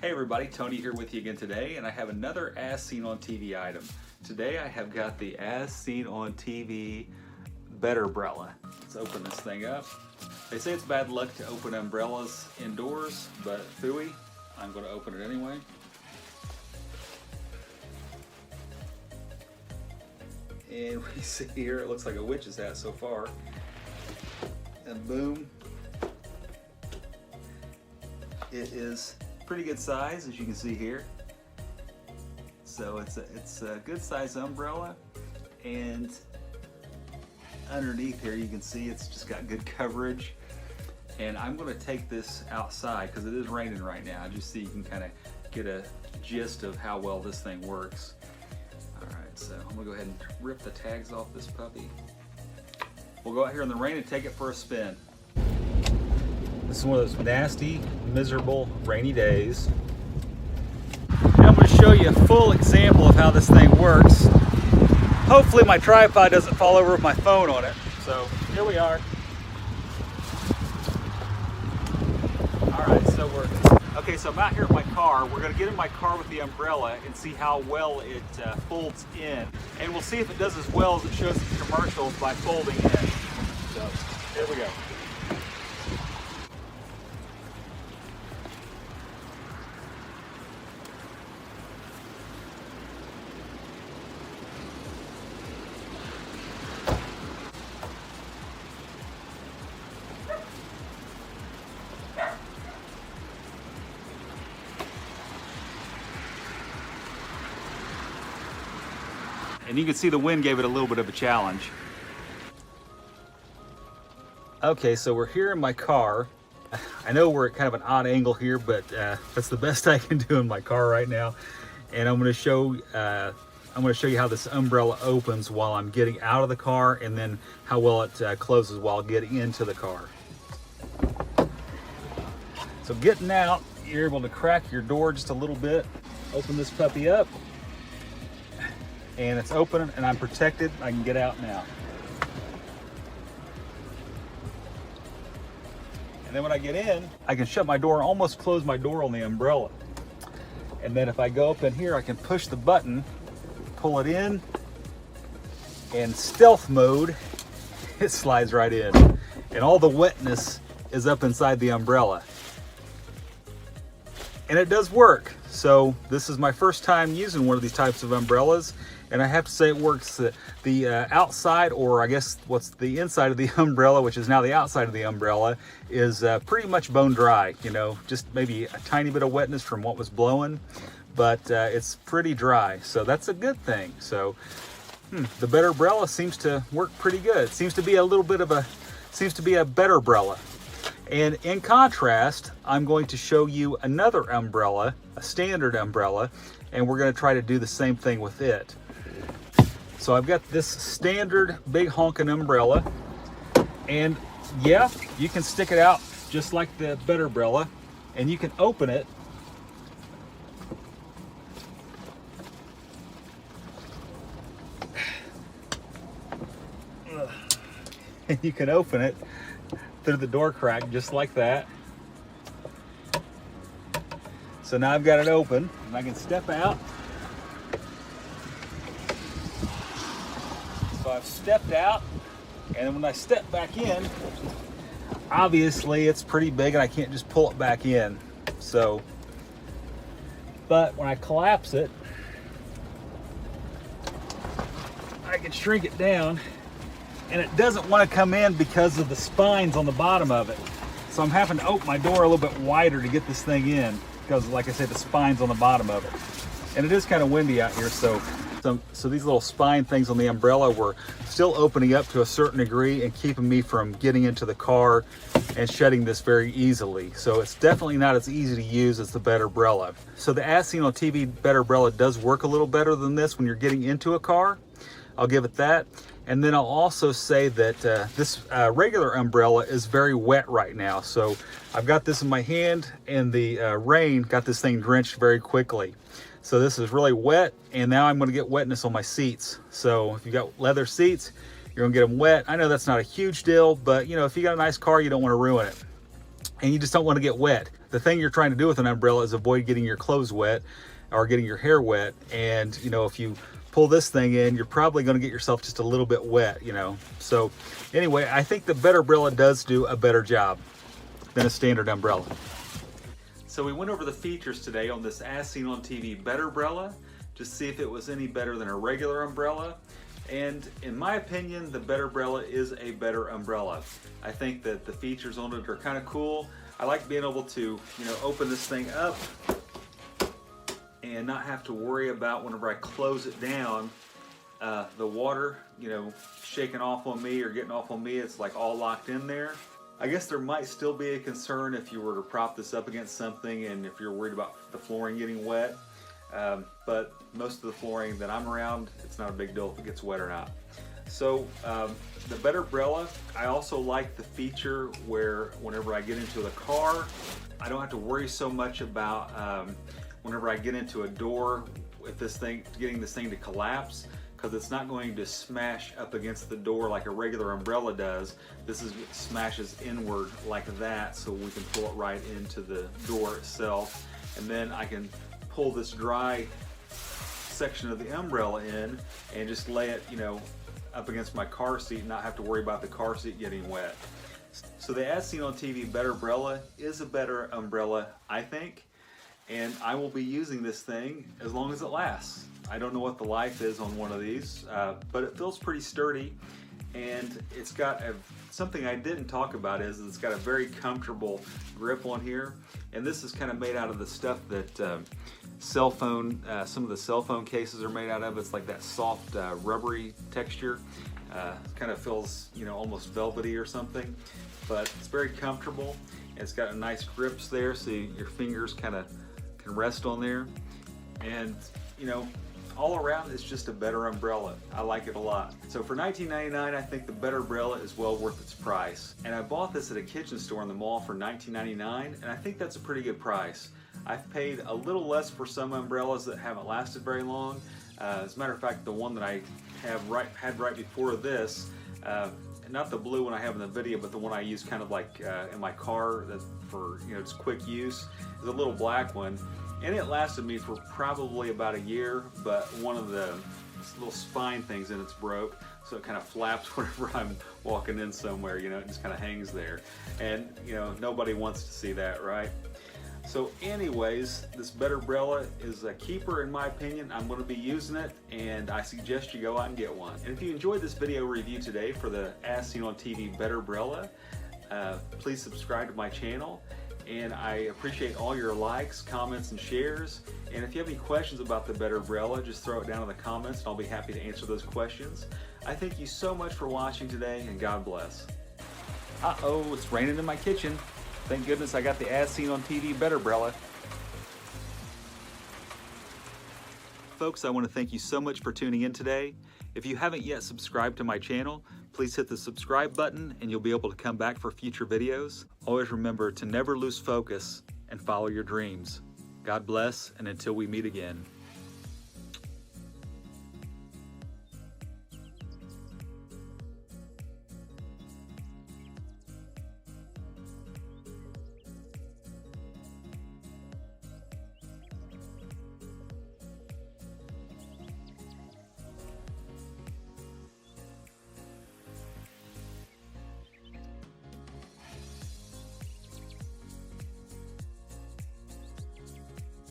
Hey everybody, Tony here with you again today, and I have another As Seen on TV item. Today I have got the As Seen on TV BetterBrella. Let's open this thing up. They say it's bad luck to open umbrellas indoors, but phooey, I'm going to open it anyway. And we see here, it looks like a witch's hat so far. And boom, it is pretty good size, as you can see here. So it's a good size umbrella, and underneath here you can see it's just got good coverage. And I'm going to take this outside because it is raining right now, just so you can kind of get a gist of how well this thing works. Alright, so I'm going to go ahead and rip the tags off this puppy. We'll go out here in the rain and take it for a spin. This is one of those nasty, miserable, rainy days. Now I'm going to show you a full example of how this thing works. Hopefully my tripod doesn't fall over with my phone on it. So here we are. Alright, so I'm out here in my car. We're going to get in my car with the umbrella and see how well it folds in. And we'll see if it does as well as it shows in the commercials by folding in. So here we go. And you can see the wind gave it a little bit of a challenge. Okay, so we're here in my car. I know we're at kind of an odd angle here, but that's the best I can do in my car right now. And I'm going to show you how this umbrella opens while I'm getting out of the car, and then how well it closes while getting into the car. So getting out, you're able to crack your door just a little bit. Open this puppy up. And it's open and I'm protected. I can get out now. And then when I get in, I can shut my door and almost close my door on the umbrella. And then if I go up in here, I can push the button, pull it in, and stealth mode, it slides right in. And all the wetness is up inside the umbrella. And it does work. So this is my first time using one of these types of umbrellas, and I have to say it works. The outside, or I guess what's the inside of the umbrella, which is now the outside of the umbrella, is pretty much bone dry. You know, just maybe a tiny bit of wetness from what was blowing, but it's pretty dry, so that's a good thing. So the BetterBrella seems to work pretty good. It seems to be a BetterBrella. And in contrast, I'm going to show you another umbrella, a standard umbrella, and we're going to try to do the same thing with it. So I've got this standard big honking umbrella, and yeah, you can stick it out just like the BetterBrella, and you can open it. And you can open it through the door crack just like that. So now I've got it open and I can step out. So I've stepped out, and when I step back in, obviously it's pretty big and I can't just pull it back in. So, but when I collapse it, I can shrink it down, and it doesn't want to come in because of the spines on the bottom of it. So I'm having to open my door a little bit wider to get this thing in, because like I said, the spine's on the bottom of it. And it is kind of windy out here, so these little spine things on the umbrella were still opening up to a certain degree and keeping me from getting into the car and shutting this very easily. So it's definitely not as easy to use as the BetterBrella. So the As Seen on TV BetterBrella does work a little better than this when you're getting into a car. I'll give it that. And then I'll also say that this regular umbrella is very wet right now. So I've got this in my hand, and the rain got this thing drenched very quickly. So this is really wet, and now I'm going to get wetness on my seats. So if you got leather seats, you're going to get them wet. I know that's not a huge deal, but you know, if you got a nice car, you don't want to ruin it. And you just don't want to get wet. the thing you're trying to do with an umbrella is avoid getting your clothes wet or getting your hair wet. And, you know, if you pull this thing in, you're probably going to get yourself just a little bit wet, you know. So anyway, I think the BetterBrella does do a better job than a standard umbrella. So we went over the features today on this As Seen on TV BetterBrella, just to see if it was any better than a regular umbrella. And in my opinion, the BetterBrella is a better umbrella. I think that the features on it are kind of cool. I like being able to, you know, open this thing up and not have to worry about whenever I close it down, the water, you know, shaking off on me or getting off on me. It's like all locked in there. I guess there might still be a concern if you were to prop this up against something and if you're worried about the flooring getting wet. But most of the flooring that I'm around, it's not a big deal if it gets wet or not. So the BetterBrella, I also like the feature where whenever I get into the car, I don't have to worry so much about whenever I get into a door with this thing, getting this thing to collapse, because it's not going to smash up against the door like a regular umbrella does. This smashes inward like that, so we can pull it right into the door itself. And then I can pull this dry section of the umbrella in and just lay it, you know, up against my car seat and not have to worry about the car seat getting wet. So the As Seen on TV BetterBrella is a better umbrella, I think, and I will be using this thing as long as it lasts. I don't know what the life is on one of these, but it feels pretty sturdy, and it's got something I didn't talk about is it's got a very comfortable grip on here, and this is kind of made out of the stuff that some of the cell phone cases are made out of. It's like that soft rubbery texture. Kind of feels, you know, almost velvety or something, but it's very comfortable. And it's got a nice grips there, so your fingers kind of can rest on there. And, you know, all around it's just a better umbrella. I like it a lot. So for $19.99, I think the BetterBrella is well worth its price. And I bought this at a kitchen store in the mall for $19.99, and I think that's a pretty good price. I've paid a little less for some umbrellas that haven't lasted very long. As a matter of fact, the one that I had right before this, not the blue one I have in the video, but the one I use kind of like in my car for, you know, just quick use, is a little black one. And it lasted me for probably about a year, but one of the little spine things in it's broke, so it kind of flaps whenever I'm walking in somewhere, you know, it just kind of hangs there. And, you know, nobody wants to see that, right? So anyways, this BetterBrella is a keeper in my opinion. I'm going to be using it, and I suggest you go out and get one. And if you enjoyed this video review today for the As Seen on TV BetterBrella, please subscribe to my channel. And I appreciate all your likes, comments, and shares. And if you have any questions about the BetterBrella, just throw it down in the comments and I'll be happy to answer those questions. I thank you so much for watching today, and God bless. Uh-oh, it's raining in my kitchen. Thank goodness I got the As Seen on TV BetterBrella. Folks, I want to thank you so much for tuning in today. If you haven't yet subscribed to my channel, please hit the subscribe button and you'll be able to come back for future videos. Always remember to never lose focus and follow your dreams. God bless, and until we meet again.